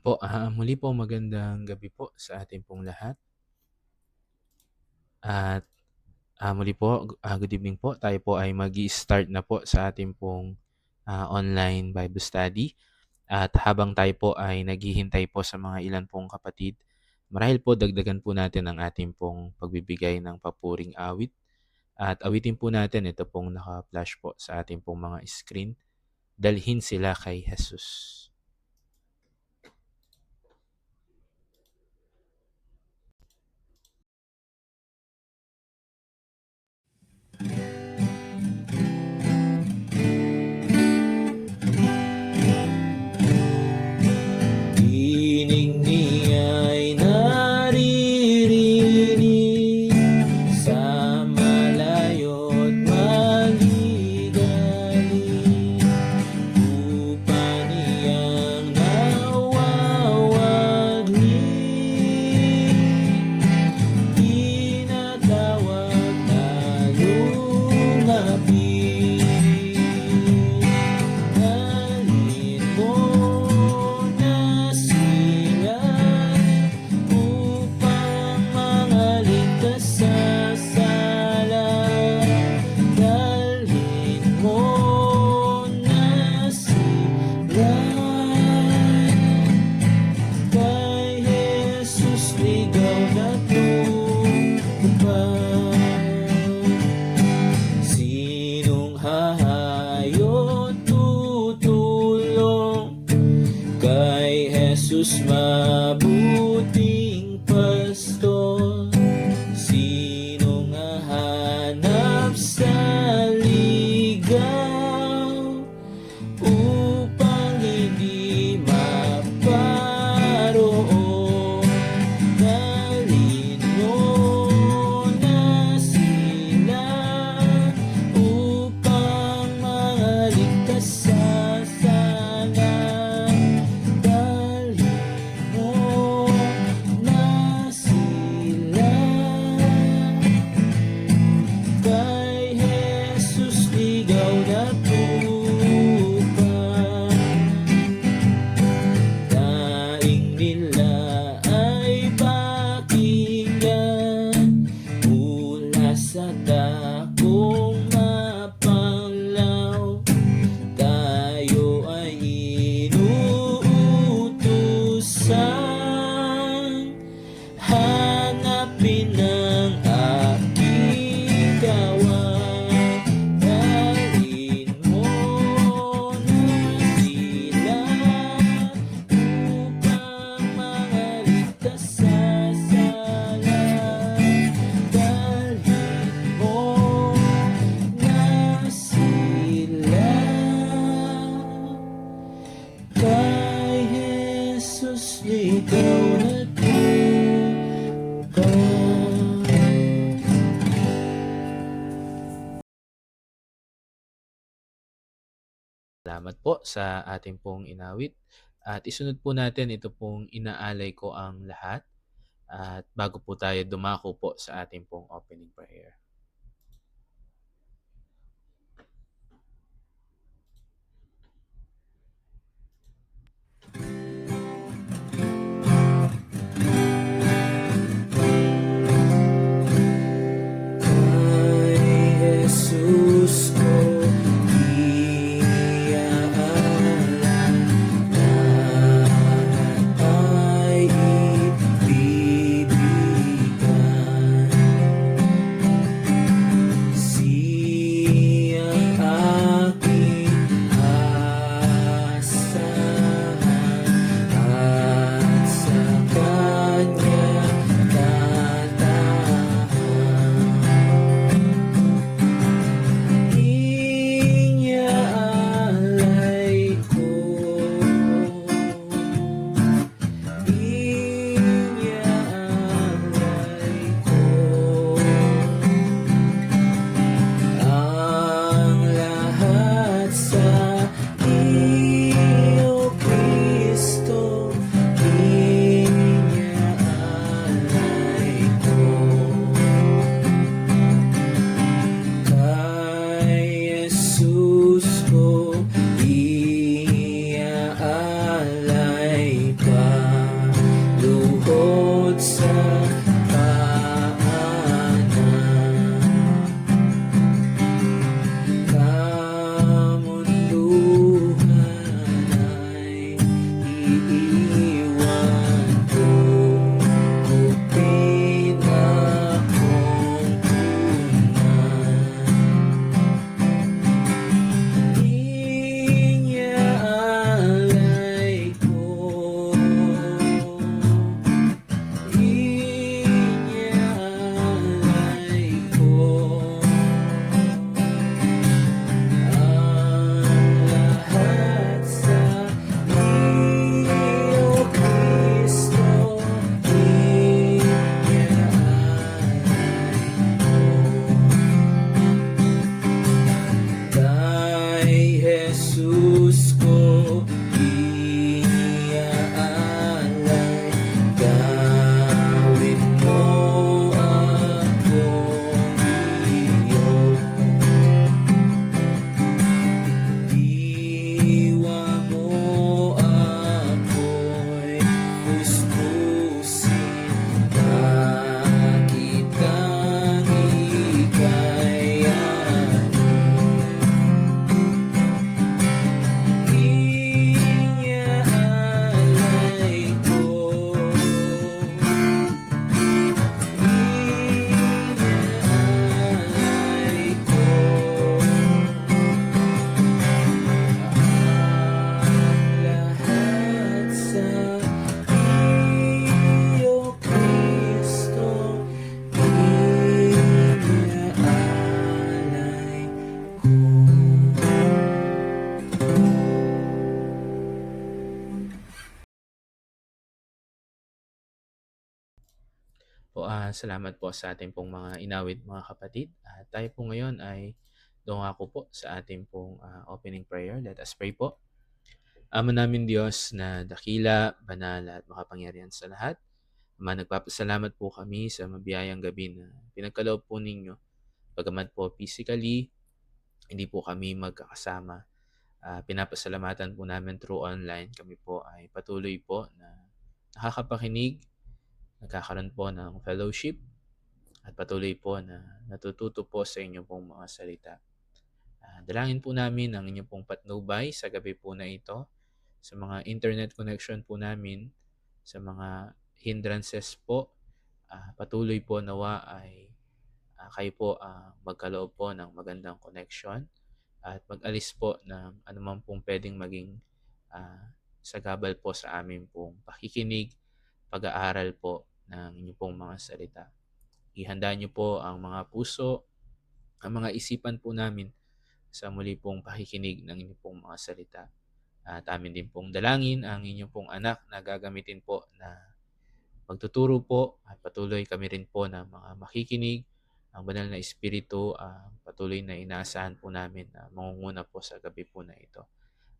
Muli po magandang gabi po sa ating pong lahat at, muli po, good evening po. Tayo po ay mag start na po sa ating pong, online Bible study at habang tayo po ay naghihintay po sa mga ilan pong kapatid, marahil po dagdagan po natin ang ating pong pagbibigay ng papuring awit at awitin po natin ito pong naka-flash po sa ating pong mga screen, "Dalhin sila kay Jesus." Tinig niya'y naririnig sa malayo't maligalig, upang niyang nawawaglit, tinatawag na lumapit. Dalhin mo na sila upang mangaligtas sa sala. Dalhin mo na sila kay Jesus, ligaw na tupad. Sinong hahayo tutulong kay Jesus, mabuting pastor? Sinong hahanap sa ligaw upang hindi maparoon? Dalhin mo na sila upang mangaligtas sa sala. Dalhin mo na sila kay Jesus, ligaw na tupad. Daing nila ay pakinggan mula sa dakong mapanglaw. Tayo ay inuutusan, hanapin ang aking kawan. Dalhin mo na sila upang mangaligtas sa sala. Dalhin mo na sila kay Jesus, ligaw na tupad. Salamat po sa ating pong inawit at isunod po natin ito pong "Inaalay ko ang lahat" at bago po tayo dumako po sa ating pong opening prayer. Kay Jesus ko iaalay, lahat ay ibibigay. iiwan ko, kupit akong tunay. Inyaalay ko, inyaalay ko ang lahat sa iyo, Kristo. Inyaalay ko kay Jesus ko iaalay. Gawin mo akong iyo, diwa mo ako'y kuskusin. Bakit kang ika'y inyaalay ko, inyaalay ko ang lahat sa iyo, Kristo. Inyaalay ko. Salamat po sa ating pong mga inawit mga kapatid. Tayo po ngayon ay dungako po sa ating pong opening prayer. Let us pray po. Ama namin Diyos na dakila, banal at makapangyarihan sa lahat. Ama, nagpapasalamat po kami sa mabiyayang gabi na pinagkaloob po ninyo. Bagamat po physically, hindi po kami magkakasama. Pinapasalamatan po namin through online. Kami po ay patuloy po na nakakapakinig, nagkakaroon po ng fellowship, at patuloy po na natututo po sa inyong pong mga salita. Dalangin po namin ang inyong pong patnubay sa gabi po na ito, sa mga internet connection po namin, sa mga hindrances po. Patuloy po nawa ay kayo po magkaloob po ng magandang connection at mag-alis po ng anumang pong pwedeng maging sagabal po sa amin pong pakikinig, pag-aaral po ng inyong pong mga salita. Ihanda niyo po ang mga puso, ang mga isipan po namin sa muli pong pakikinig ng inyong pong mga salita. At amin din pong dalangin ang inyong pong anak na gagamitin po na magtuturo po at patuloy kami rin po na mga makikinig. Ang banal na espiritu patuloy na inaasahan po namin na mangunguna po sa gabi po na ito.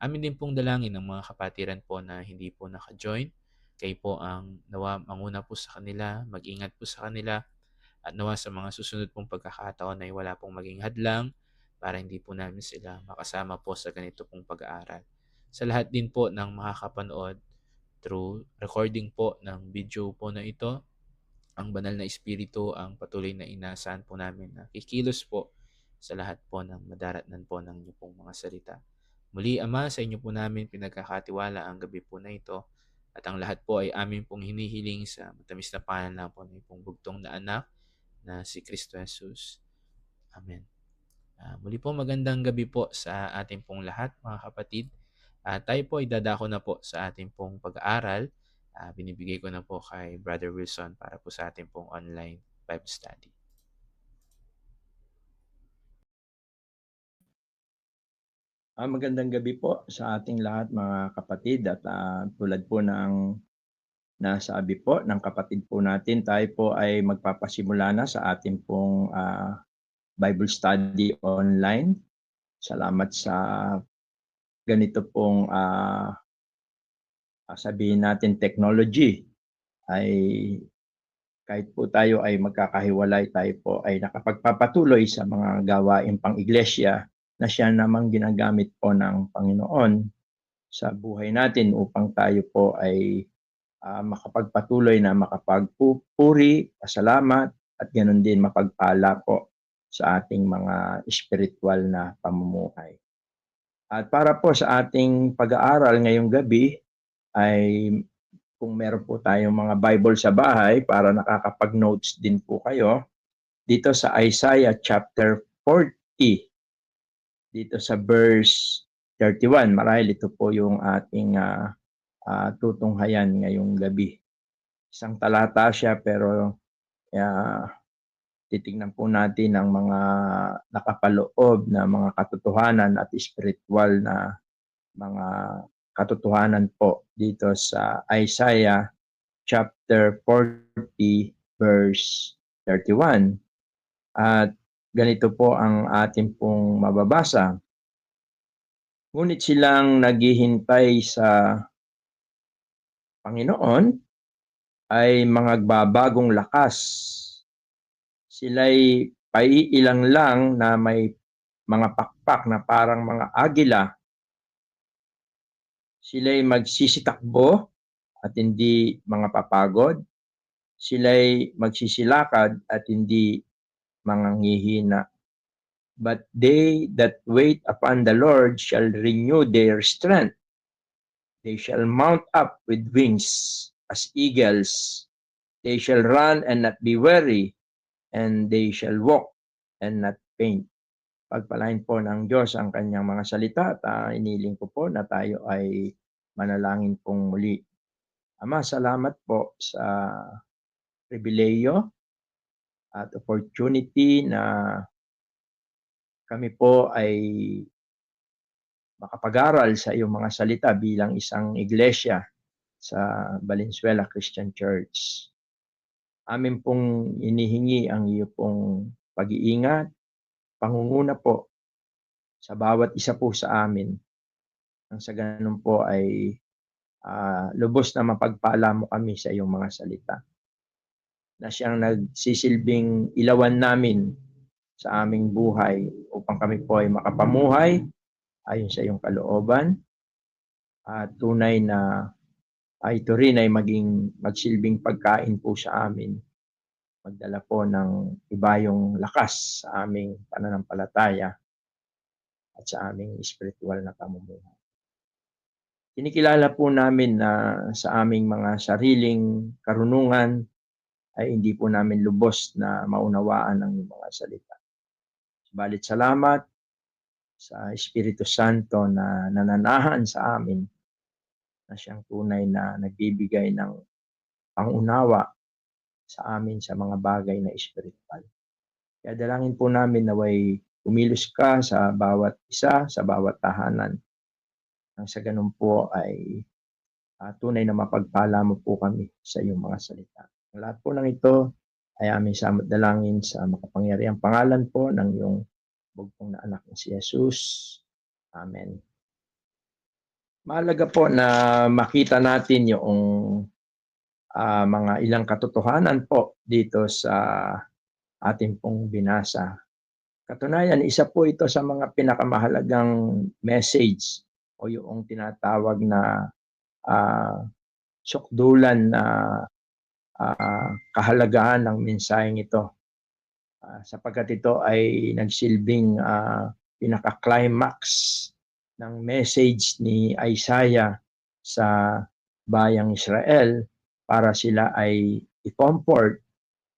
Amin din pong dalangin ng mga kapatiran po na hindi po naka-join. Kayo po ang nawa manguna po sa kanila, mag-ingat po sa kanila, at nawa sa mga susunod pong pagkakataon ay wala pong maging hadlang para hindi po namin sila makasama po sa ganito pong pag-aaral. Sa lahat din po ng makakapanood through recording po ng video po na ito, ang banal na espiritu ang patuloy na inaasahan po namin na kikilos po sa lahat po ng madaratnan po ng inyong pong mga salita. Muli, Ama, sa inyo po namin pinagkakatiwala ang gabi po na ito, at ang lahat po ay amin pong hinihiling sa matamis na pangalan po ng pong bugtong na anak na si Kristo Jesus. Amen. Muli po magandang gabi po sa ating pong lahat mga kapatid. Tayo po ay dadako na po sa ating pong pag-aaral. Binibigay ko na po kay Brother Wilson para po sa ating pong online Bible study. Magandang gabi po sa ating lahat mga kapatid at tulad po ng nasabi po ng kapatid po natin, tayo po ay magpapasimula na sa ating pong Bible study online. Salamat sa ganito pong sabihin natin technology ay kahit po tayo ay magkakahiwalay, tayo po ay nakapagpapatuloy sa mga gawaing pang-iglesia na siya namang ginagamit po ng Panginoon sa buhay natin upang tayo po ay makapagpatuloy na makapagpupuri, pasalamat, at ganoon din mapagpala po sa ating mga espiritual na pamumuhay. At para po sa ating pag-aaral ngayong gabi, ay kung meron po tayong mga Bible sa bahay para nakakapag-notes din po kayo, dito sa Isaiah chapter 40, dito sa verse 31. Marahil ito po yung ating tutunghayan ngayong gabi. Isang talata siya pero titignan po natin ang mga nakapaloob na mga katotohanan at spiritual na mga katotohanan po dito sa Isaiah chapter 40 verse 31. At ganito po ang ating pong mababasa. Ngunit silang naghihintay sa Panginoon ay mga babagong lakas. Sila'y paiilang lang na may mga pakpak na parang mga agila. Sila'y magsisitakbo at hindi mga papagod. Sila'y magsisilakad at hindi manghihina. But they that wait upon the Lord shall renew their strength. They shall mount up with wings as eagles. They shall run and not be weary, and they shall walk and not faint. Pagpalain po ng Diyos ang kanyang mga salita at iniling ko po na tayo ay manalangin pong muli. Ama, salamat po sa pribileyo at opportunity na kami po ay makapag-aral sa iyong mga salita bilang isang iglesia sa Valenzuela Christian Church. Amin pong inihingi ang iyo pong pag-iingat, pangunguna po sa bawat isa po sa amin. Nang sa ganun po ay lubos na mapagpala mo kami sa iyong mga salita na siyang nagsisilbing ilawan namin sa aming buhay upang kami po ay makapamuhay ayon sa iyong kalooban at tunay na ito rin ay magsilbing pagkain po sa amin. Magdala po ng ibayong lakas sa aming pananampalataya at sa aming spiritual na pamumuhay. Kinikilala po namin na sa aming mga sariling karunungan ay hindi po namin lubos na maunawaan ang mga salita. Subalit salamat sa Espiritu Santo na nananahan sa amin na siyang tunay na nagbibigay ng pangunawa sa amin sa mga bagay na espiritual. Kaya dalangin po namin na way kumilos ka sa bawat isa, sa bawat tahanan. Nang sa ganun po ay tunay na mapagpala mo po kami sa iyong mga salita. Ang lahat po ng ito ay aming samot dalangin sa makapangyarihang pangalan po ng iyong bugtong na anak na si Jesus. Amen. Mahalaga po na makita natin yung mga ilang katotohanan po dito sa ating pong binasa. Katunayan, isa po ito sa mga pinakamahalagang message o yung tinatawag na sukdulan na kahalagahan ng mensaheng ito. Sapagkat ito ay nagsilbing pinaka-climax ng message ni Isaiah sa bayang Israel para sila ay i-comfort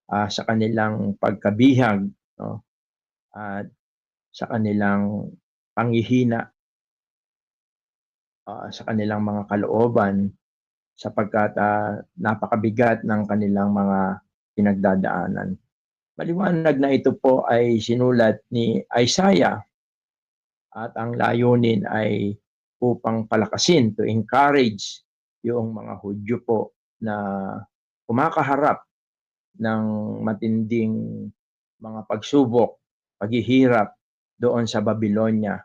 sa kanilang pagkabihag, no? At sa kanilang panghihina, sa kanilang mga kalooban sapagkat napakabigat ng kanilang mga pinagdadaanan. Maliwanag na ito po ay sinulat ni Isaiah at ang layunin ay upang palakasin, to encourage yung mga Hudyo po na kumakaharap ng matinding mga pagsubok, paghihirap doon sa Babylonia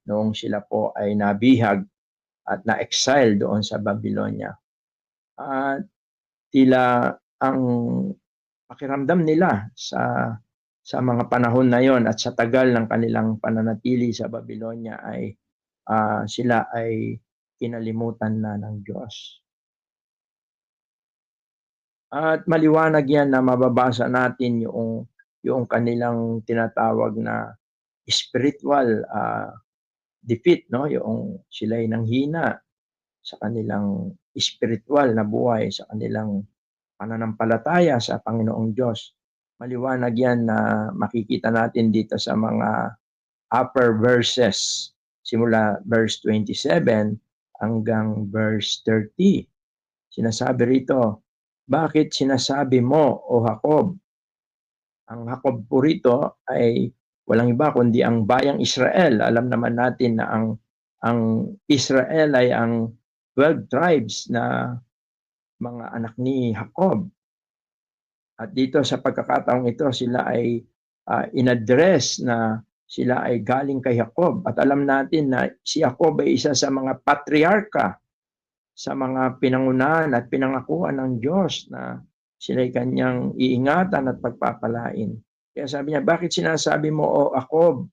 noong sila po ay nabihag at na-exile doon sa Babylonia. At tila ang pakiramdam nila sa mga panahon na yon at sa tagal ng kanilang pananatili sa Babylonia ay sila ay kinalimutan na ng Diyos. At maliwanag yan na mababasa natin yung kanilang tinatawag na spiritual defeat, no? Yung sila'y nanghina sa kanilang espiritual na buhay, sa kanilang pananampalataya sa Panginoong Diyos. Maliwanag yan na makikita natin dito sa mga upper verses, simula verse 27 hanggang verse 30. Sinasabi rito, bakit sinasabi mo, O Jacob? Ang Jacob po rito ay walang iba kundi ang bayang Israel. Alam naman natin na ang Israel ay ang 12 tribes na mga anak ni Jacob. At dito sa pagkakataong ito, sila ay inaddress na sila ay galing kay Jacob. At alam natin na si Jacob ay isa sa mga patriarka, sa mga pinangunahan at pinangakuan ng Diyos na sila'y kanyang iingatan at pagpapalain. Kaya sabi niya, bakit sinasabi mo, O Jacob,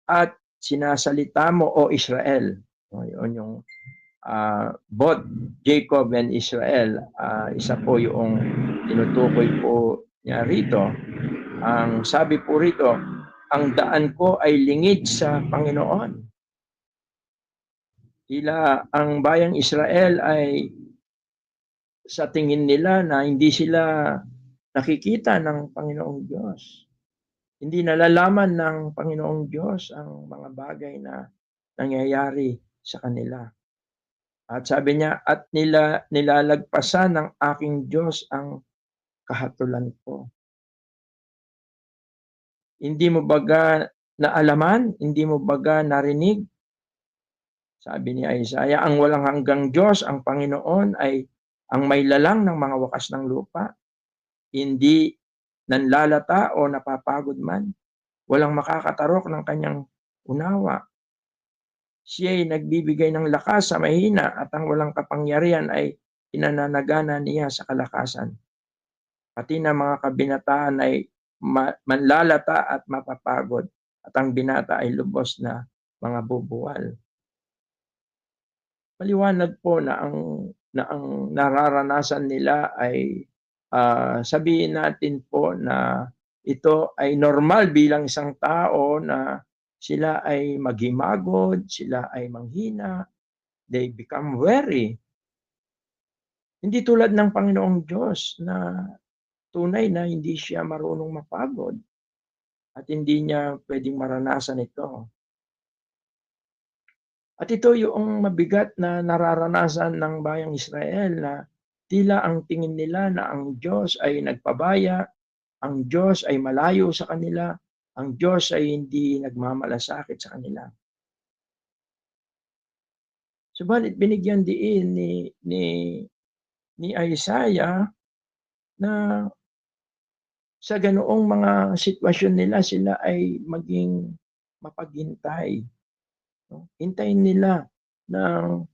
at sinasalita mo, O Israel? Yun yung both Jacob and Israel, isa po yung tinutukoy po niya rito. Ang sabi po rito, ang daan ko ay lingid sa Panginoon. Tila ang bayang Israel ay sa tingin nila na hindi sila nakikita ng Panginoong Diyos. Hindi nalalaman ng Panginoong Diyos ang mga bagay na nangyayari sa kanila. At sabi niya, at nilalagpasan ng aking Diyos ang kahatulan ko. Hindi mo baga naalaman? Hindi mo baga narinig? Sabi ni Isaiah, ang walang hanggang Diyos, ang Panginoon, ay ang may lalang ng mga wakas ng lupa. Hindi nanlalata o napapagod man. Walang makakatarok ng kanyang unawa. Siya'y nagbibigay ng lakas sa mahina at ang walang kapangyarihan ay pinananagana niya sa kalakasan. Pati na mga kabinataan ay manlalata at mapapagod at ang binata ay lubos na mga bubuwal. Maliwanag po na ang nararanasan nila ay sabihin natin po na ito ay normal bilang isang tao na sila ay maghimagod, sila ay manghina, they become weary. Hindi tulad ng Panginoong Diyos na tunay na hindi siya marunong mapagod at hindi niya pwedeng maranasan ito. At ito yung mabigat na nararanasan ng bayang Israel na tila ang tingin nila na ang Diyos ay nagpabaya, ang Diyos ay malayo sa kanila, ang Diyos ay hindi nagmamalasakit sa kanila. Subalit binigyan diin ni Isaiah na sa ganoong mga sitwasyon nila, sila ay maging mapaghintay. Hintayin nila ng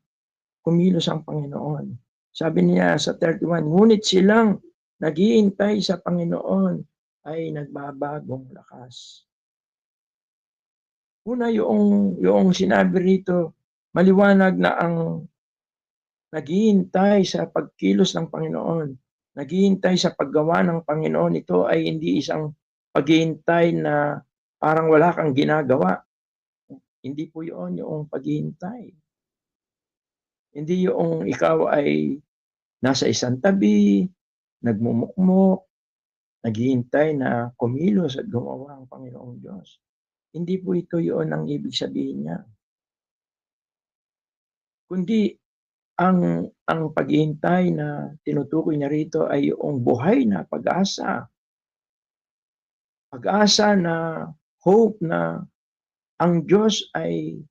kumilos ang Panginoon. Sabi niya sa 31, ngunit silang naghihintay sa Panginoon ay nagbabagong lakas. Una yung sinabi rito, maliwanag na ang naghihintay sa pagkilos ng Panginoon, naghihintay sa paggawa ng Panginoon, ito ay hindi isang paghihintay na parang wala kang ginagawa. Hindi po yun yung paghihintay. Hindi yung ikaw ay nasa isang tabi, nagmumukmok, naghihintay na kumilos at gumawa ang Panginoong Diyos. Hindi po ito yun ang ibig sabihin niya. Kundi ang paghihintay na tinutukoy niya rito ay yung buhay na pag-asa. Pag-asa na hope na ang Diyos ay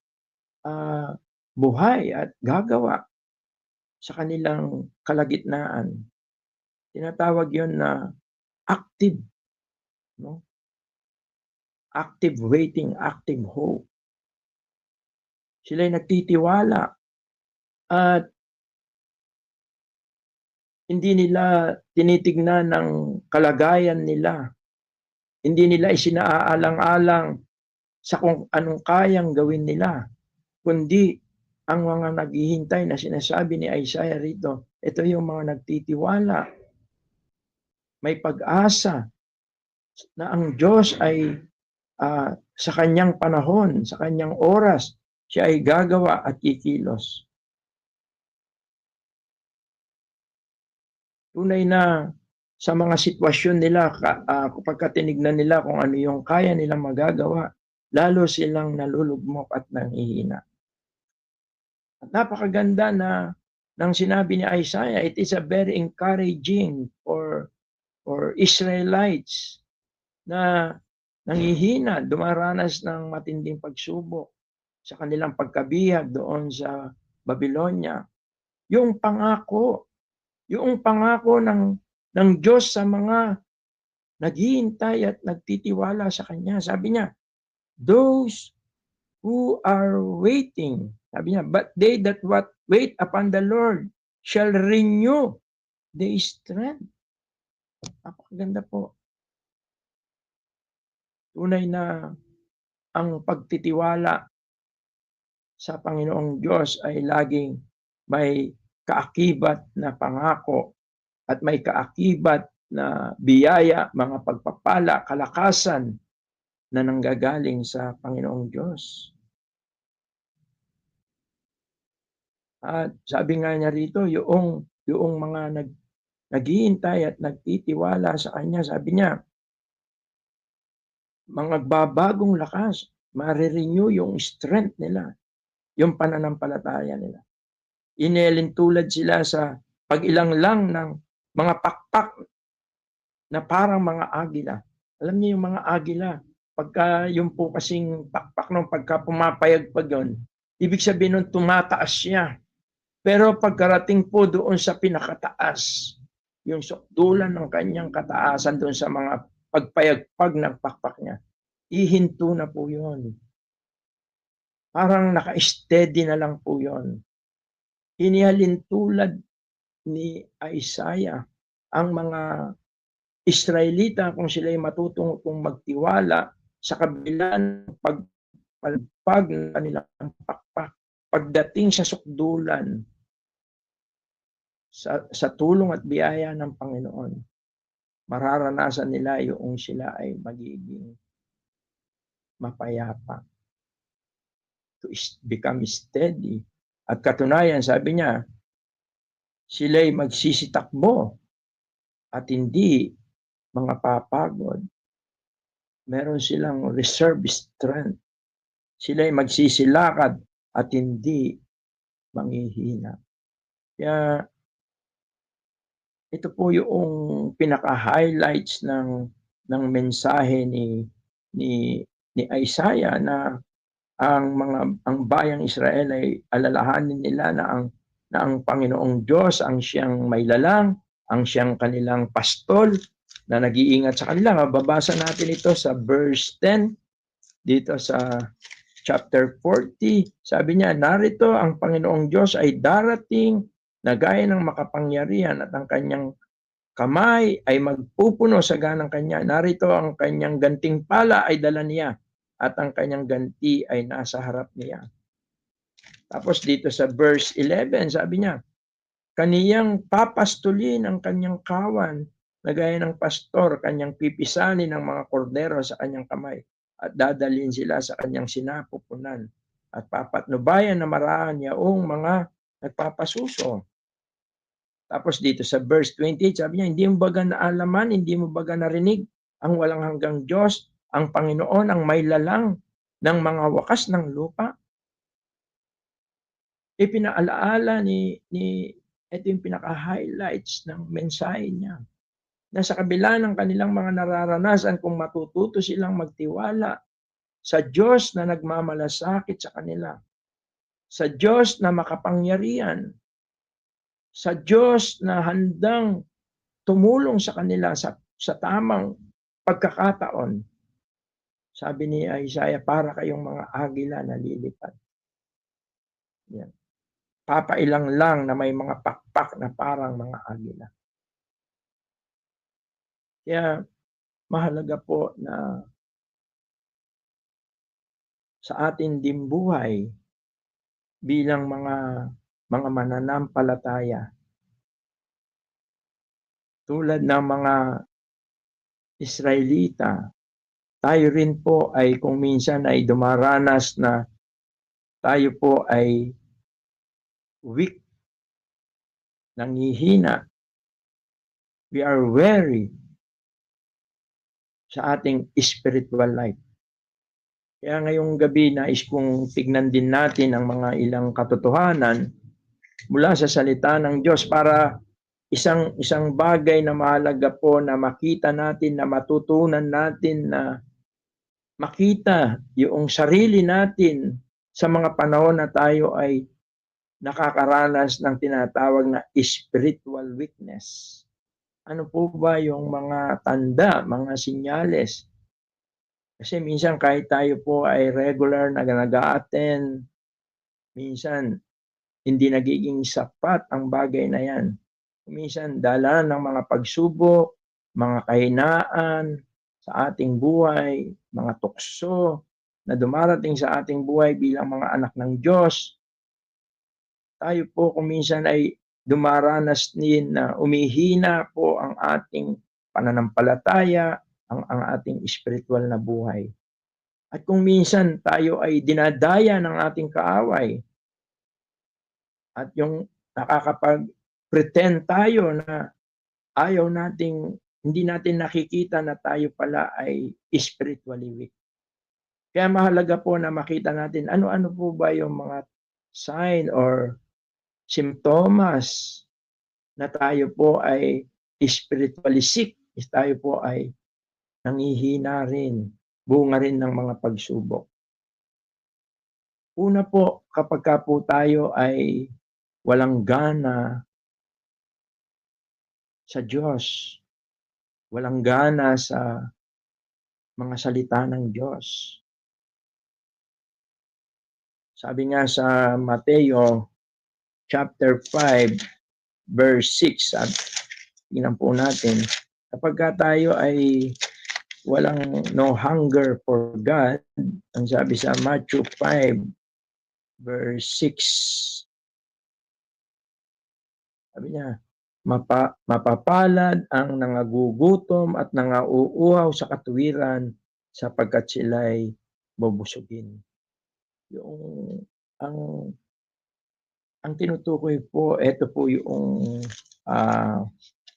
buhay at gagawa sa kanilang kalagitnaan. Tinatawag yun na active, no? Active waiting, active hope. Sila'y nagtitiwala at hindi nila tinitignan ng kalagayan nila. Hindi nila isinaalang-alang sa kung anong kayang gawin nila, kundi ang mga naghihintay na sinasabi ni Isaiah rito, ito yung mga nagtitiwala, may pag-asa na ang Diyos ay sa kanyang panahon, sa kanyang oras, siya ay gagawa at kikilos. tunay na sa mga sitwasyon nila, kapag tinignan nila kung ano yung kaya nilang magagawa, lalo silang nalulugmok at nanghihina. At napakaganda ng sinabi ni Isaiah, it is a very encouraging for Israelites na nanghihina, dumaranas ng matinding pagsubok sa kanilang pagkabihag doon sa Babylonia. Yung pangako ng Diyos sa mga naghihintay at nagtitiwala sa Kanya. Sabi niya, those who are waiting, sabi niya, but they that wait upon the Lord shall renew their strength. Napakaganda po. Tunay na ang pagtitiwala sa Panginoong Diyos ay laging may kaakibat na pangako at may kaakibat na biyaya, mga pagpapala, kalakasan na nanggagaling sa Panginoong Diyos. At sabi nga niya rito, yung mga naghihintay at nagtitiwala sa Kanya, sabi niya, mga babagong lakas, marirenew yung strength nila, yung pananampalataya nila. Inelintulad sila sa pag-ilang lang ng mga pakpak na parang mga agila. Alam niyo yung mga agila, pagka yung po kasing pakpak nung pagka pumapayagpag yun, ibig sabihin nun tumataas siya. Pero pagkarating po doon sa pinakataas, yung sukdulan ng kanyang kataasan doon sa mga pagpayagpag ng pakpak niya, ihinto na po yun. Parang naka-steady na lang po yun. Inihalintulad ni Isaiah ang mga Israelita kung sila'y matutong magtiwala sa kabila ng pagpalpag ng kanilang pakpak. Pagdating sa sukdulan, sa tulong at biyaya ng Panginoon, mararanasan nila yung sila ay magiging mapayapa. To become steady. At katunayan, sabi niya, sila'y magsisitakbo at hindi mga papagod. Meron silang reserve strength. Sila'y magsisilakad at hindi manghihina. Kaya ito po yung pinaka-highlights ng mensahe ni Isaiah na ang bayang Israel ay alalahanin nila na ang Panginoong Diyos ang siyang maylalang, ang siyang kanilang pastol na nag-iingat sa kanila. Mababasa natin ito sa verse 10 dito sa chapter 40. Sabi niya, narito ang Panginoong Diyos ay darating na gaya ng makapangyarihan at ang kanyang kamay ay magpupuno sa ganang kanya. Narito ang kanyang gantimpala ay dala niya at ang kanyang ganti ay nasa harap niya. Tapos dito sa verse 11, sabi niya, kaniyang papastulin ang kanyang kawan na gaya ng pastor, kanyang pipisanin ng mga kordero sa kanyang kamay at dadalhin sila sa kanyang sinapupunan at papatnubayan na maraan yaong mga nagpapasuso. Tapos dito sa verse 28, sabi niya, hindi mo baga naalaman, hindi mo baga narinig ang walang hanggang Diyos, ang Panginoon, ang may lalang ng mga wakas ng lupa? Ipinaalaala ito yung pinaka-highlights ng mensahe niya. Na sa kabila ng kanilang mga nararanasan, kung matututo silang magtiwala sa Diyos na nagmamalasakit sa kanila, sa Diyos na makapangyarihan, sa Diyos na handang tumulong sa kanila sa tamang pagkakataon. Sabi ni Isaiah, para kayong mga agila na lilipad. Yan. Papailang lang na may mga pakpak na parang mga agila. Kaya mahalaga po na sa atin din buhay bilang mga mananampalataya, tulad ng mga Israelita, tayo rin po ay kung minsan ay dumaranas na tayo po ay weak, nanghihina, We are weary sa ating spiritual life. Kaya ngayong gabi nais kong tignan din natin ang mga ilang katotohanan mula sa salita ng Diyos para isang bagay na mahalaga po na makita natin, na matutunan natin, na makita yung sarili natin sa mga panahon na tayo ay nakakaranas ng tinatawag na spiritual weakness. Ano po ba yung mga tanda, mga sinyales? Kasi minsan kahit tayo po ay regular na nag-a-attend, minsan hindi nagiging sapat ang bagay na yan. Minsan dala ng mga pagsubok, mga kahinaan sa ating buhay, mga tukso na dumarating sa ating buhay bilang mga anak ng Diyos. Tayo po kung minsan ay dumaranas din na umihina po ang ating pananampalataya, ang ating spiritual na buhay. At kung minsan tayo ay dinadaya ng ating kaaway at yung nakakapag-pretend tayo na ayaw nating, hindi natin nakikita na tayo pala ay spiritually weak. Kaya mahalaga po na makita natin ano-ano po ba yung mga sign or simptomas na tayo po ay spiritually sick, tayo po ay nangihina rin, bunga rin ng mga pagsubok. Una po, kapag ka po tayo ay walang gana sa Diyos, walang gana sa mga salita ng Diyos. Sabi nga sa Mateo chapter 5 verse 6, tingnan po natin, kapag tayo ay walang no hunger for God, ang sabi sa Matthew 5 verse 6, sabi niya, mapapalad ang nangagugutom at nangauuhaw sa katuwiran sapagkat sila'y bubusugin. Yung ang tinutukoy po, ito po yung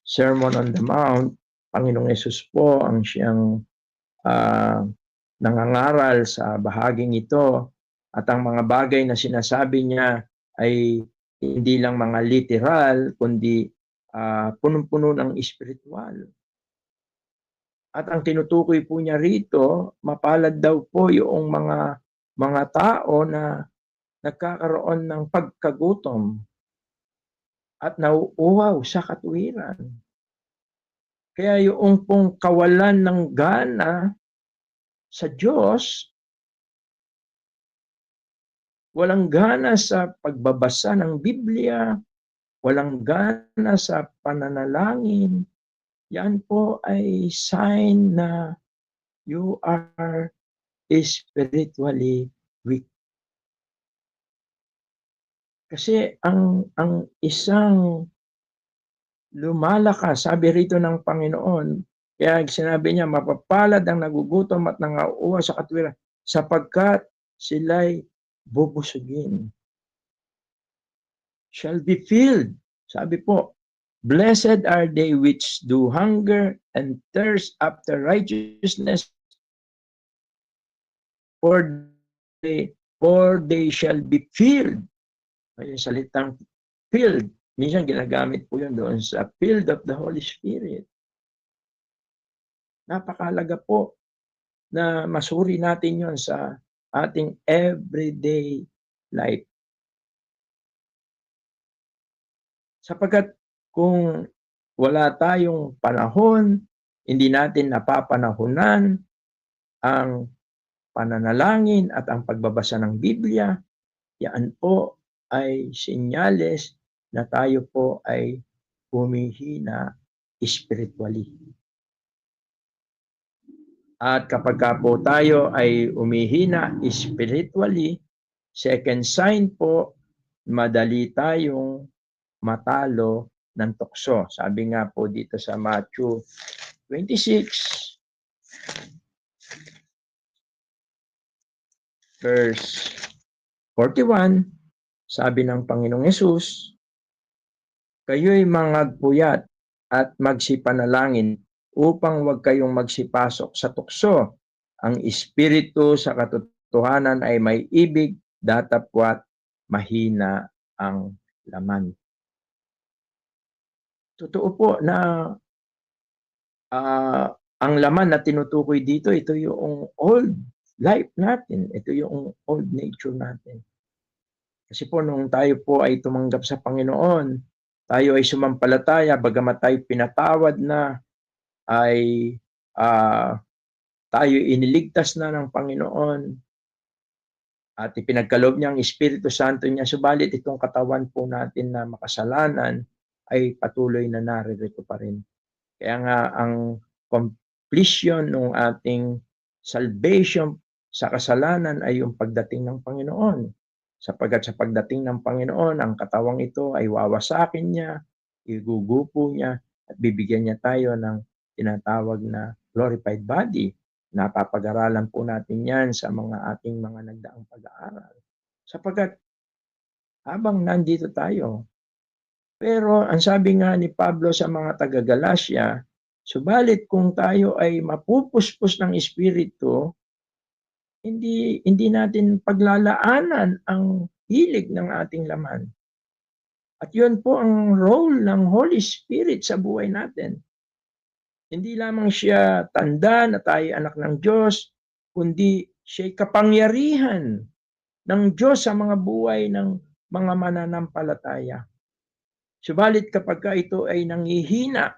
Sermon on the Mount. Panginoong Yesus po ang siyang nangangaral sa bahaging ito at ang mga bagay na sinasabi niya ay hindi lang mga literal kundi punong-puno ng espiritual. At ang tinutukoy po niya rito, mapalad daw po yung mga tao na nagkakaroon ng pagkagutom at nauuhaw sa katuwiran. Kaya yung pong kawalan ng gana sa Diyos, walang gana sa pagbabasa ng Biblia, walang gana sa pananalangin, yan po ay sign na you are spiritually weak. Kasi ang isang lumalakas, sabi rito ng Panginoon, kaya sinabi niya, mapapalad ang nagugutom at nangauuhaw sa katuwiran sapagkat sila'y bubusugin. Shall be filled. Sabi po, blessed are they which do hunger and thirst after righteousness, for they shall be filled. Ay, salitang filled, minsan ginagamit po yun doon sa filled of the Holy Spirit. Napakalaga po na masuri natin yon sa ating everyday life. Sapagkat kung wala tayong panahon, hindi natin napapanahunan ang pananalangin at ang pagbabasa ng Biblia, yan po ay senyales na tayo po ay humihina spiritually. At kapag po tayo ay umihina spiritually, second sign po, madali tayong matalo ng tukso. Sabi nga po dito sa Matthew 26, verse 41, sabi ng Panginoong Yesus, kayo'y mangagpuyat at magsipanalangin upang huwag kayong magsipasok sa tukso. Ang espiritu sa katotohanan ay may ibig, datapwat, mahina ang laman. Totoo po na ang laman na tinutukoy dito, ito yung old life natin. Ito yung old nature natin. Kasi po nung tayo po ay tumanggap sa Panginoon, tayo ay sumampalataya, bagamat tayo pinatawad na, ay tayo iniligtas na ng Panginoon at ipinagkaloob niya ang Espiritu Santo niya. Subalit itong katawan po natin na makasalanan ay patuloy na naririto pa rin. Kaya nga ang completion ng ating salvation sa kasalanan ay yung pagdating ng Panginoon. Sapagkat sa pagdating ng Panginoon, ang katawang ito ay wawasakin niya, igugupo niya, at bibigyan niya tayo ng tinatawag na glorified body. Napapag-aralan po natin yan sa mga ating mga nagdaang pag-aaral. Sapagkat habang nandito tayo, pero ang sabi nga ni Pablo sa mga taga-Galacia, subalit kung tayo ay mapupuspos ng Espiritu, hindi natin paglalaanan ang hilig ng ating laman. At yun po ang role ng Holy Spirit sa buhay natin. Hindi lamang siya tanda na tayo anak ng Diyos, kundi siya'y kapangyarihan ng Diyos sa mga buhay ng mga mananampalataya. Subalit kapag ito ay nanghihina,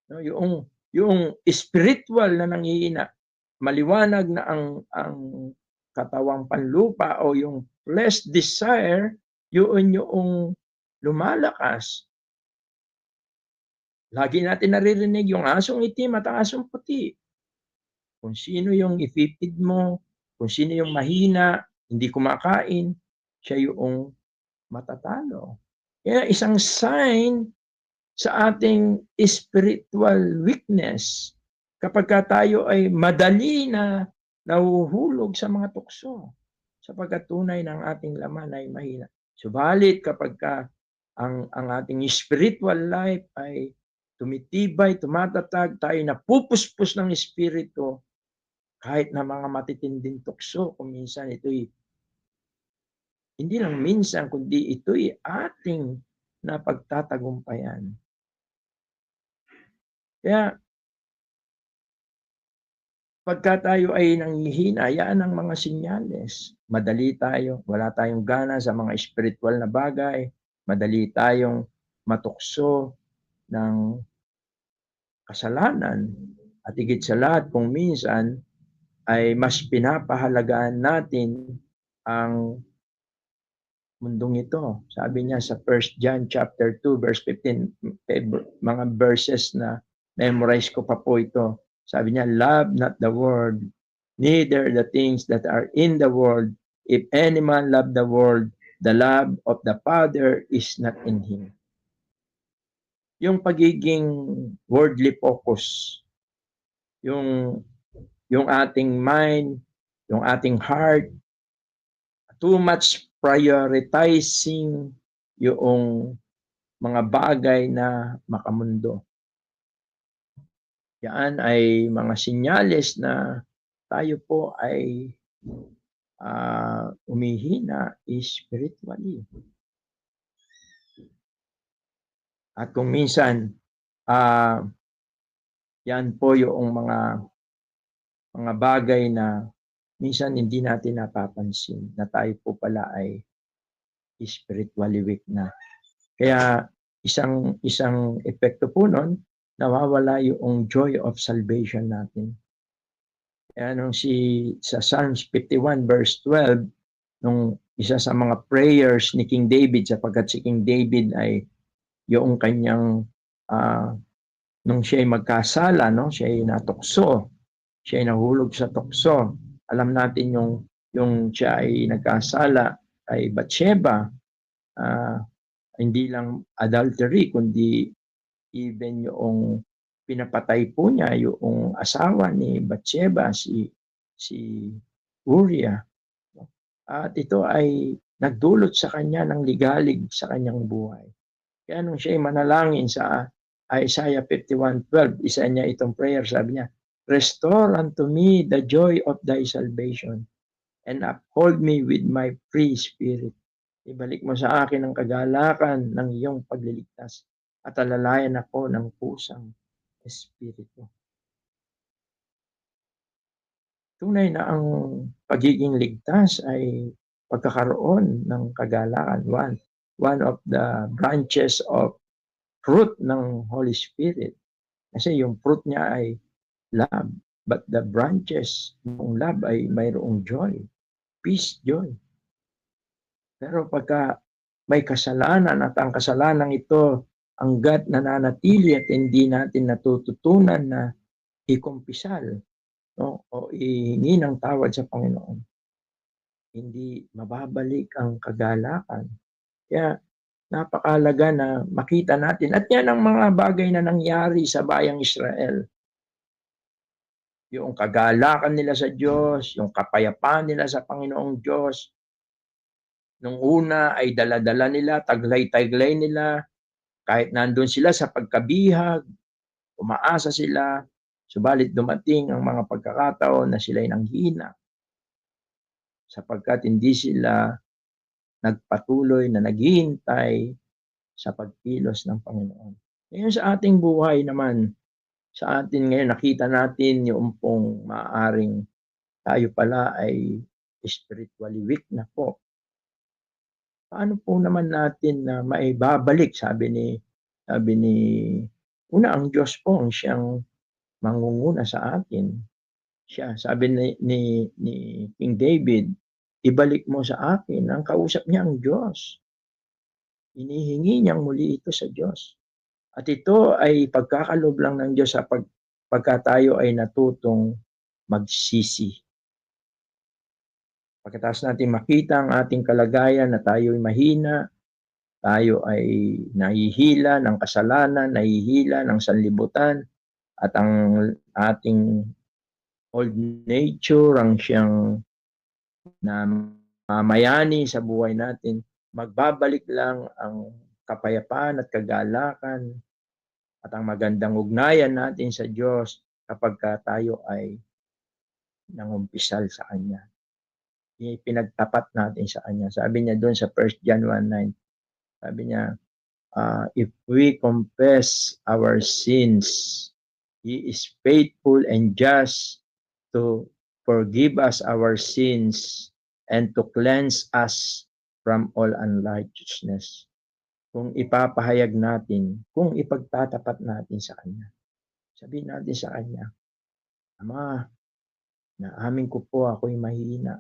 no, yung spiritual na nanghihina, maliwanag na ang katawang panlupa o yung flesh desire, yun yung lumalakas. Lagi natin naririnig yung asong itim at asong puti. Kung sino yung ifipid mo, kung sino yung mahina, hindi kumakain, siya yung matatalo. Kaya isang sign sa ating spiritual weakness kapag tayo ay madali na nahuhulog sa mga tukso sapagkat tunay ng ating laman ay mahina. Subalit kapag ang ating spiritual life ay tumitibay, tumatatag, tayo napupuspos ng Espiritu, kahit na mga matitinding tukso, kung minsan ito'y hindi lang minsan, kundi ito'y ating napagtatagumpayan. Kaya, pagka tayo ay nanghihina, yan ang mga sinyales. Madali tayo, wala tayong gana sa mga spiritual na bagay, madali tayong matukso ng kasalanan, at higit sa lahat kung minsan ay mas pinapahalagaan natin ang mundong ito. Sabi niya sa 1 John chapter 2 verse 15, mga verses na memorize ko pa po ito. Sabi niya, love not the world, neither the things that are in the world. If any man love the world, the love of the Father is not in him. Yung pagiging worldly focus, yung ating mind, yung ating heart, too much prioritizing yung mga bagay na makamundo. Yan ay mga sinyales na tayo po ay umihina spiritually. At kung minsan, yan po yung mga bagay na minsan hindi natin napapansin na tayo po pala ay spiritually weak na. Kaya isang epekto po nun, nawawala yung joy of salvation natin. Kaya sa Psalms 51 verse 12, nung isa sa mga prayers ni King David, sapagkat si King David ay yung kanyang nung siya ay magkasala, no, siya ay natukso, siya ay nahulog sa tukso. Alam natin yung siya ay nagkasala ay Bathsheba, hindi lang adultery, kundi even yung pinapatay po niya yung asawa ni Bathsheba, si Uriah. At ito ay nagdulot sa kanya ng ligalig sa kanyang buhay. Kaya nung siya ay manalangin sa Isaiah 51:12, isa niya itong prayer, sabi niya, "Restore unto me the joy of thy salvation, and uphold me with my free spirit." Ibalik mo sa akin ang kagalakan ng iyong pagliligtas at alalayan ako ng pusang espiritu. Tunay na ang pagiging ligtas ay pagkakaroon ng kagalakan. One of the branches of fruit ng Holy Spirit. Kasi yung fruit niya ay love. But the branches ng love ay mayroong joy. Peace, joy. Pero pagka may kasalanan at ang kasalanan ito hangga't nananatili at hindi natin natututunan na ikumpisal, no, o ihingi ng tawad sa Panginoon, hindi mababalik ang kagalakan. Kaya napakahalaga na makita natin at yan ang mga bagay na nangyari sa bayang Israel. Yung kagalakan nila sa Diyos, yung kapayapaan nila sa Panginoong Diyos. Nung una ay dala-dala nila, taglay-taglay nila, kahit nandun sila sa pagkabihag, umaasa sila, subalit dumating ang mga pagkakataon na sila'y nanghina sapagkat hindi sila nagpatuloy na naghihintay sa pagkilos ng Panginoon. Ngayon sa ating buhay naman, sa atin ngayon nakita natin yung pong maaaring tayo pala ay spiritually weak na po. Paano po naman natin na maibabalik, sabi ni una ang Diyos po ang siyang mangunguna sa atin. Siya, sabi ni King David, ibalik mo sa akin, ang kausap niya ang Diyos. Hinihingi niyang muli ito sa Diyos. At ito ay pagkakaloob lang ng Diyos sa pagka tayo ay natutong magsisi. Pagkatapos natin makita ang ating kalagayan na tayo ay mahina, tayo ay nahihila ng kasalanan, nahihila ng sanlibutan, at ang ating old nature ang siyang namamayani sa buhay natin, magbabalik lang ang kapayapaan at kagalakan at ang magandang ugnayan natin sa Diyos kapag tayo ay nangumpisal sa Kanya. Pinagtapat natin sa Kanya. Sabi niya doon sa 1 John 1:9, sabi niya, if we confess our sins, He is faithful and just to forgive us our sins and to cleanse us from all unrighteousness. Kung ipapahayag natin, kung ipagtatapat natin sa Kanya, sabihin natin sa Kanya, Ama, naamin ko po ako'y mahina.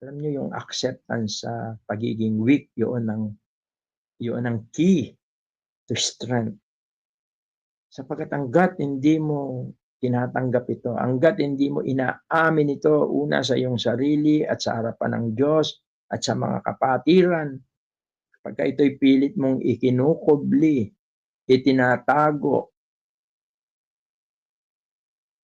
Alam niyo yung acceptance sa pagiging weak, yun ang key to strength. Sapagkat hangga't hindi mo tinatanggap ito, hangga't hindi mo inaamin ito una sa iyong sarili at sa harapan ng Diyos at sa mga kapatiran, pagka ito'y pilit mong ikinukubli, itinatago,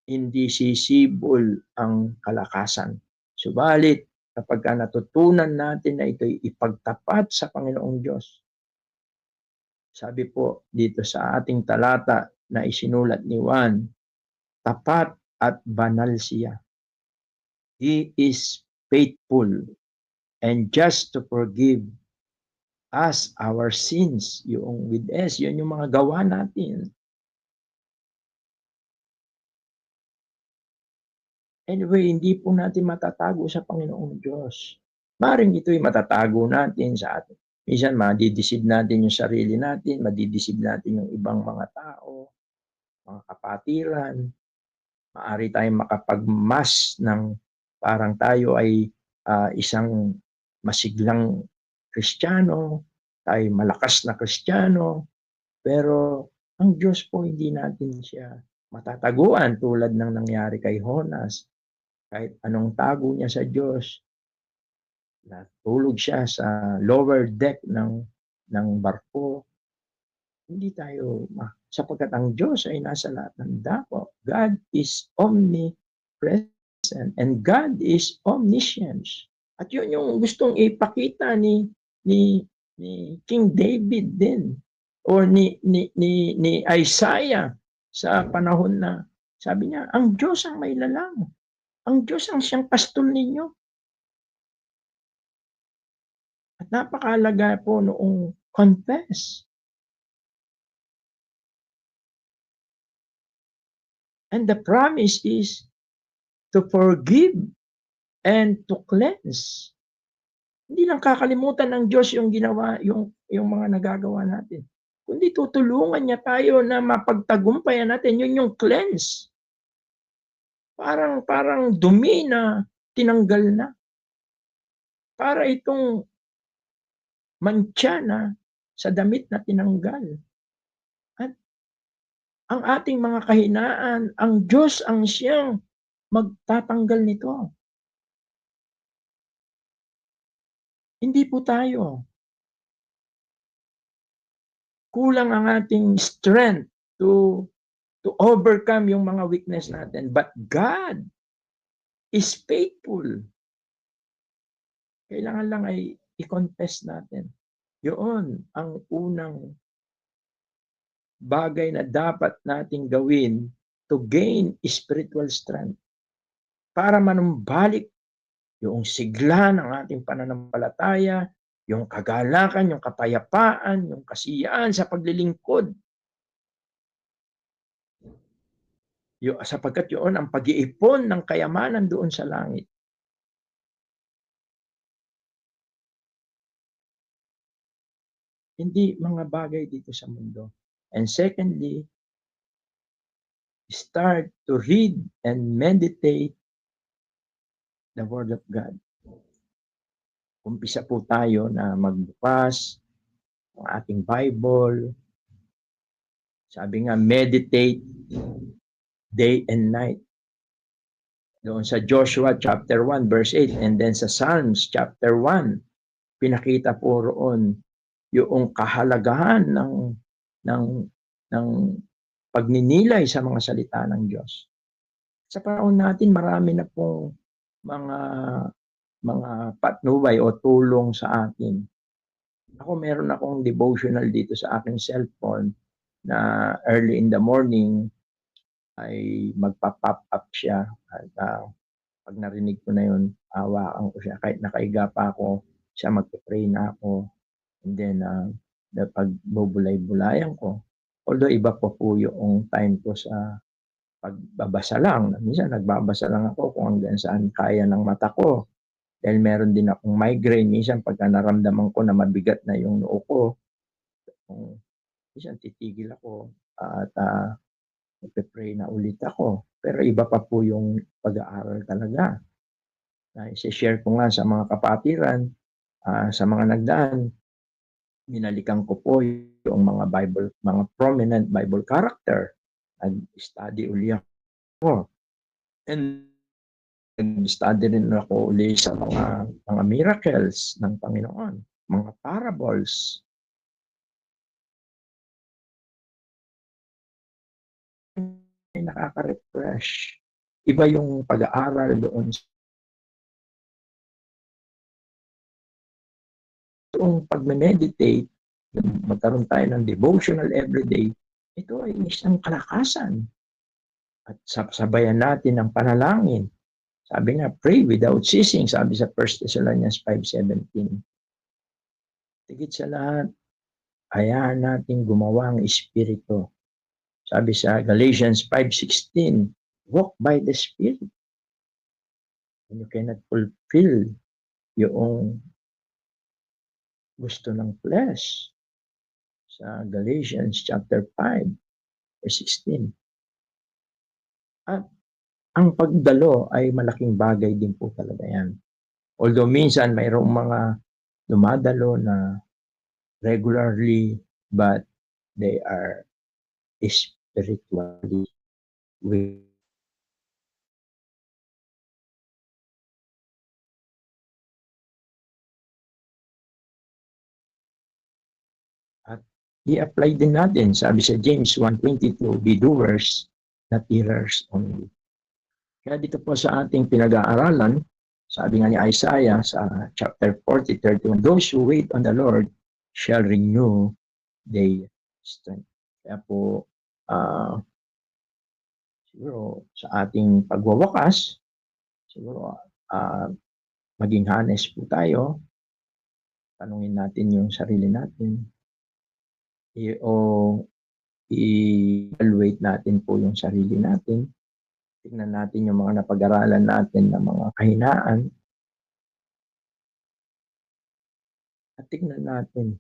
hindi sisibol ang kalakasan. Subalit, kapag natutunan natin na ito'y ipagtapat sa Panginoong Diyos, sabi po dito sa ating talata na isinulat ni Juan, tapat at banal siya. He is faithful and just to forgive us our sins. Yung with S, yun yung mga gawa natin. Anyway, hindi po natin matatago sa Panginoong Diyos. Maring ito'y matatago natin sa atin. Minsan, madideceive natin yung sarili natin, madideceive natin yung ibang mga tao, mga kapatiran. Maaari tayong makapagmas ng parang tayo ay isang masiglang Kristiyano, tayo malakas na Kristiyano, pero ang Diyos po hindi natin siya matataguan tulad ng nangyari kay Jonas. Kahit anong tago niya sa Diyos, natulog siya sa lower deck ng barko, hindi tayo sapagkat ang Diyos ay nasa lahat ng dako. God is omnipresent and God is omniscient. At yun yung gustong ipakita ni King David din. o ni Isaiah sa panahon na sabi niya, ang Diyos ang may lalang. Ang Diyos ang siyang pastol ninyo. At napakahalaga po noong confess. And the promise is to forgive and to cleanse. Hindi lang kakalimutan ng Diyos yung ginawa, yung mga nagagawa natin. Kundi tutulungan niya tayo na mapagtagumpayan natin. Yun yung cleanse. Parang dumi na tinanggal na. Para itong mantsa na sa damit na tinanggal. At ang ating mga kahinaan, ang Diyos ang siyang magtatanggal nito. Hindi po tayo. Kulang ang ating strength to overcome yung mga weakness natin. But God is faithful. Kailangan lang ay i-confess natin. Yun ang unang bagay na dapat nating gawin to gain spiritual strength. Para manumbalik yung sigla ng ating pananampalataya, yung kagalakan, yung kapayapaan, yung kasiyahan sa paglilingkod. Sapagkat yun ang pag-iipon ng kayamanan doon sa langit. Hindi mga bagay dito sa mundo. And secondly, start to read and meditate the Word of God. Umpisa po tayo na magbukas ng ating Bible. Sabi nga, meditate day and night. Doon sa Joshua chapter 1 verse 8 and then sa Psalms chapter 1, pinakita po roon yung kahalagahan ng pagninilay sa mga salita ng Diyos. Sa panahon natin, marami na pong mga patnubay o tulong sa atin. Ako meron akong devotional dito sa aking cellphone na early in the morning ay magpa-pop up siya. At pag narinig ko na yun, hawakan ko siya. Kahit nakaiga pa ako, siya magpe-pray na ako. And then, pag bubulay-bulayan ko, although iba po yung time ko sa pagbabasa lang. Minsan nagbabasa lang ako kung hanggang saan kaya ng mata ko. Dahil meron din akong migraine. Minsan pagka naramdaman ko na mabigat na yung noo ko, minsan titigil ako at magpe-pray na ulit ako. Pero iba pa po yung pag-aaral talaga. I-share ko nga sa mga kapatiran, sa mga nagdaan, binalikan ko po yung mga prominent Bible character. Nag-study uli ako. And nag-study rin ako uli sa mga miracles ng Panginoon, mga parables. Ay nakaka-refresh. Iba yung pag-aaral doon. Kung pag-meditate, magkaroon tayo ng devotional everyday, ito ay isang kalakasan. At sabayan natin ng panalangin. Sabi nga, pray without ceasing, sabi sa 1 Thessalonians 5:17. Tigit sa lahat, hayaan natin gumawa ang Espiritu. Sabi sa Galatians 5:16, walk by the Spirit. And you cannot fulfill yung gusto ng flesh. Sa Galatians chapter 5, verse 16. At ang pagdalo ay malaking bagay din po talaga yan. Although minsan mayroong mga dumadalo na regularly, but they are spiritually weak. At i-apply din natin, sabi sa James 1:22, be doers, not hearers only. Kaya dito po sa ating pinag-aaralan, sabi nga ni Isaiah sa chapter 40:31, those who wait on the Lord shall renew their strength. Kaya po, siguro sa ating pagwawakas, siguro maging honest po tayo, tanungin natin yung sarili natin, o i-evaluate natin po yung sarili natin, tignan natin yung mga napag-aralan natin na mga kahinaan, at tignan natin,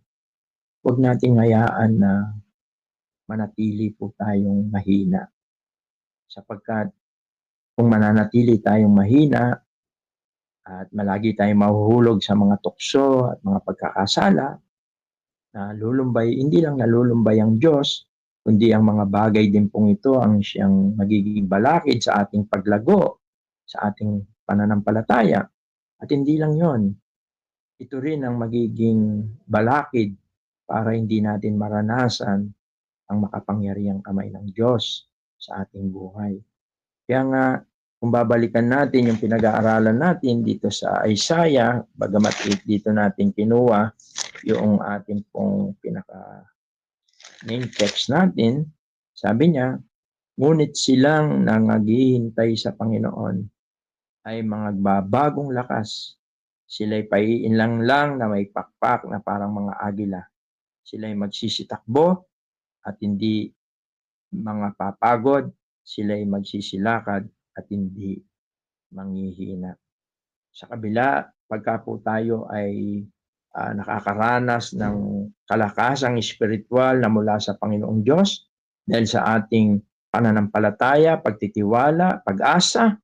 huwag nating hayaan na manatili po tayong mahina. Sapagkat kung mananatili tayong mahina at malagi tayong mahuhulog sa mga tukso at mga pagkakasala, hindi lang nalulumbay ang Diyos, kundi ang mga bagay din pong ito ang siyang magiging balakid sa ating paglago, sa ating pananampalataya. At hindi lang yon, ito rin ang magiging balakid para hindi natin maranasan ang makapangyarihang kamay ng Diyos sa ating buhay. Kaya nga, kung babalikan natin yung pinag-aaralan natin dito sa Isaiah, bagamat dito natin kinuha yung ating pong pinaka-main text natin, sabi niya, ngunit silang nangaghihintay sa Panginoon ay mga babagong lakas. Sila'y paiinlang lang na may pakpak na parang mga agila. Sila'y magsisitakbo at hindi mga papagod. Sila'y magsisilakad at hindi manghihina. Sa kabila, pagka po tayo ay nakakaranas ng kalakasang espiritual na mula sa Panginoong Diyos dahil sa ating pananampalataya, pagtitiwala, pag-asa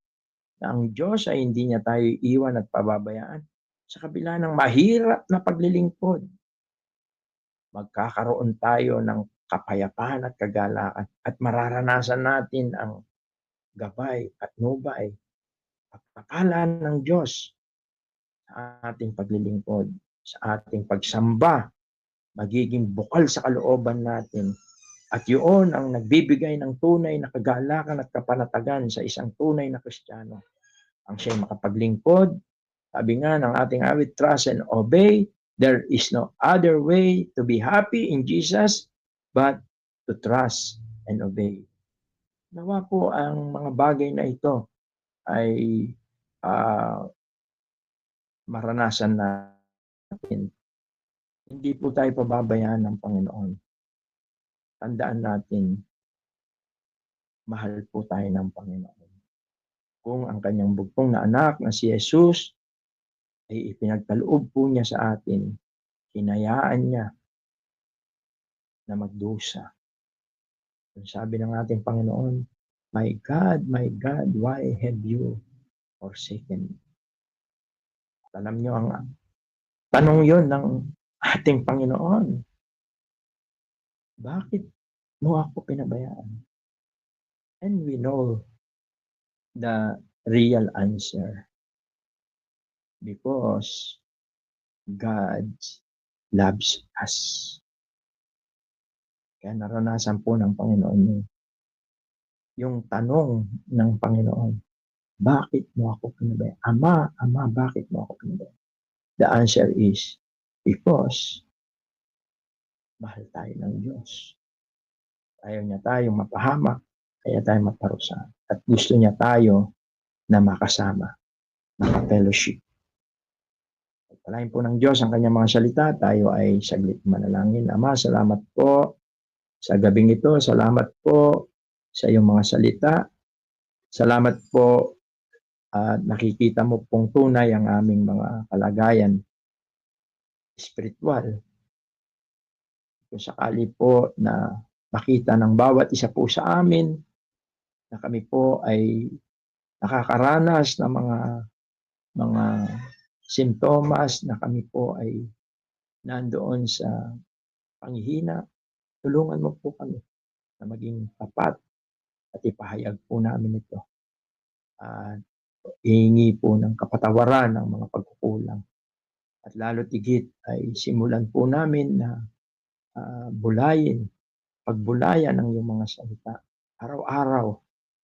na ang Diyos ay hindi niya tayo iwan at pababayaan. Sa kabila ng mahirap na paglilingkod, magkakaroon tayo ng kapayapaan at kagalakan at mararanasan natin ang gabay at nubay, pagpapala ng Diyos sa ating paglilingkod, sa ating pagsamba, magiging bukal sa kalooban natin. At yun ang nagbibigay ng tunay na kagalakan at kapanatagan sa isang tunay na Kristiyano. Ang siya'y makapaglingkod, sabi nga ng ating awit, trust and obey. There is no other way to be happy in Jesus but to trust and obey. Nawa po ang mga bagay na ito ay maranasan natin. Hindi po tayo pababayaan ng Panginoon. Tandaan natin, mahal po tayo ng Panginoon. Kung ang kanyang bugtong na anak na si Jesus ay ipinagkaloob po niya sa atin, hinayaan niya na magdusa. Sabi ng ating Panginoon, my God, why have you forsaken me? Alam niyo, ang tanong yon ng ating Panginoon, bakit mo ako pinabayaan? And we know the real answer. Because God loves us. Kaya naranasan po ng Panginoon yung tanong ng Panginoon, bakit mo ako pinabayaan? Ama, bakit mo ako pinabayaan? The answer is, because mahal tayo ng Diyos. Ayaw niya tayong mapahamak, kaya tayo maparusahan. At gusto niya tayo na makasama, maka-fellowship. Pagpalain po ng Diyos ang kanyang mga salita, tayo ay saglit manalangin. Ama, salamat po sa gabing ito. Salamat po sa iyong mga salita. Salamat po at nakikita mo pong tunay ang aming mga kalagayan spiritual. Kung sakali po na makita ng bawat isa po sa amin na kami po ay nakakaranas ng mga simptomas na kami po ay nandoon sa panghihina, tulungan mo po kami na maging tapat at ipahayag po namin ito. At ihingi po ng kapatawaran ng mga pagkukulang. At lalo tigit ay simulan po namin na pagbulayan ng iyong mga salita araw-araw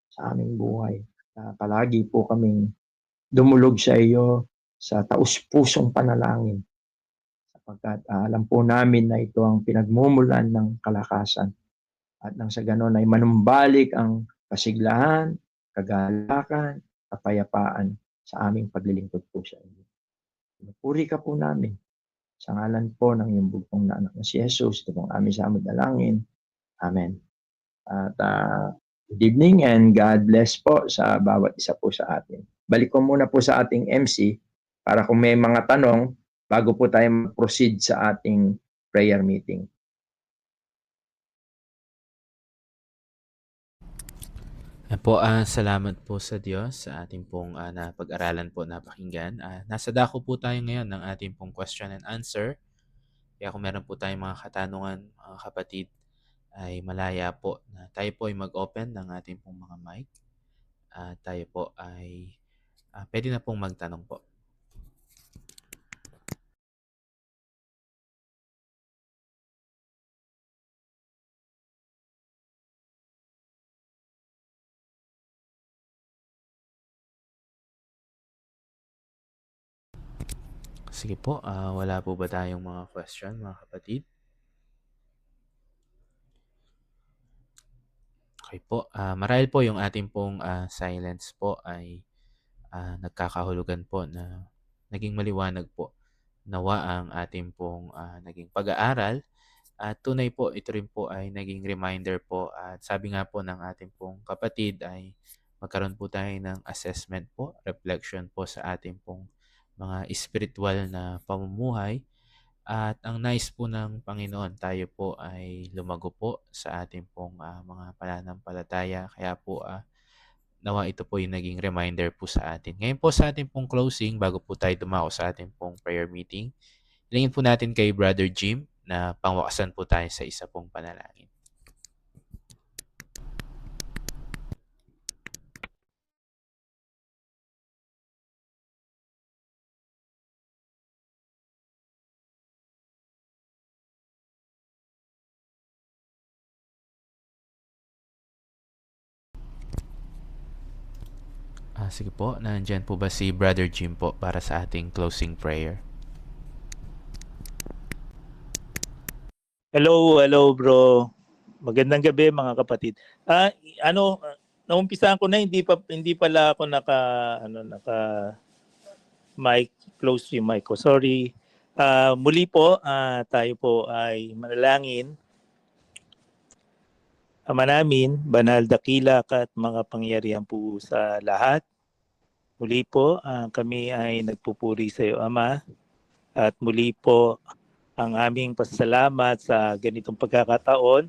sa aming buhay. Palagi po kaming dumulog sa iyo sa taus-pusong panalangin Pagkat alam po namin na ito ang pinagmumulan ng kalakasan at nang sa ganon ay manumbalik ang kasiglahan, kagalakan, kapayapaan sa aming paglilingkod po sa inyo. Pinupuri ka po namin sa ngalan po ng iyong bugtong na anak na si Jesus. Ito pong aming samod dalangin. Amen. At good evening and God bless po sa bawat isa po sa atin. Balik ko muna po sa ating MC para kung may mga tanong bago po tayo mag-proceed sa ating prayer meeting. Yan po, salamat po sa Diyos sa ating pong napag-aralan po, napakinggan. Nasa dako po tayo ngayon ng ating pong question and answer. Kaya kung meron po tayong mga katanungan, mga kapatid, ay malaya po na tayo po ay mag-open ng ating pong mga mic. Tayo po ay pwede na pong magtanong po. Sige po, wala po ba tayong mga question, mga kapatid? Okay po, marahil po yung ating pong silence po ay nagkakahulugan po na naging maliwanag po. Nawa ang ating pong naging pag-aaral at tunay po ito rin po ay naging reminder po at sabi nga po ng ating pong kapatid ay magkaroon po tayo ng assessment po, reflection po sa ating pong mga spiritual na pamumuhay. At ang nais po ng Panginoon, tayo po ay lumago po sa ating pong mga pananampalataya. Kaya po nawa ito po yung naging reminder po sa atin. Ngayon po sa ating pong closing, bago po tayo dumako sa ating pong prayer meeting, hilingin po natin kay Brother Jim na pangwakasan po tayo sa isa pong panalangin. Sige po, nandyan po ba si Brother Jim po para sa ating closing prayer? Hello bro. Magandang gabi mga kapatid. Naumpisahan ko na hindi pala ako naka mic, close yung mic ko. Sorry. Muli po, tayo po ay manalangin. Ama namin, banal, dakila at mga pangyarihan po sa lahat. Muli po, kami ay nagpupuri sa iyo, Ama. At muli po, ang aming pasasalamat sa ganitong pagkakataon.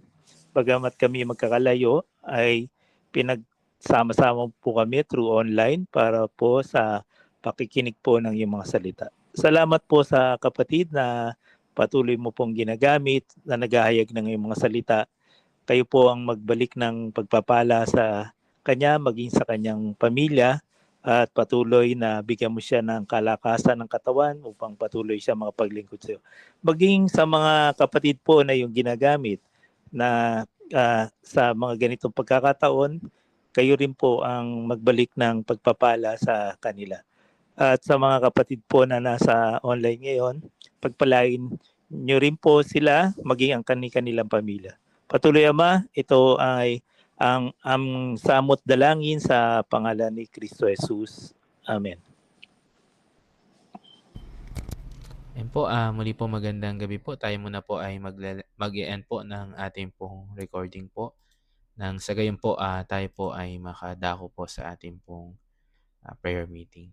Bagamat kami magkakalayo, ay pinagsama-sama po kami through online para po sa pakikinig po ng iyong mga salita. Salamat po sa kapatid na patuloy mo pong ginagamit na naghahayag ng iyong mga salita. Kayo po ang magbalik ng pagpapala sa kanya, maging sa kanyang pamilya, at patuloy na bigyan mo siya ng kalakasan ng katawan upang patuloy siya makapaglingkod sa iyo. Maging sa mga kapatid po na yung ginagamit na sa mga ganitong pagkakataon, kayo rin po ang magbalik ng pagpapala sa kanila. At sa mga kapatid po na nasa online ngayon, pagpalain nyo rin po sila, maging ang kanilang pamilya. Patuloy Ama, ito ay ang samot dalangin sa pangalan ni Kristo Jesus. Amen. Ayan po, muli po magandang gabi po. Tayo muna po ay mag-e-end po ng ating pong recording po. Nang sa gayon po, tayo po ay makadako po sa ating pong prayer meeting.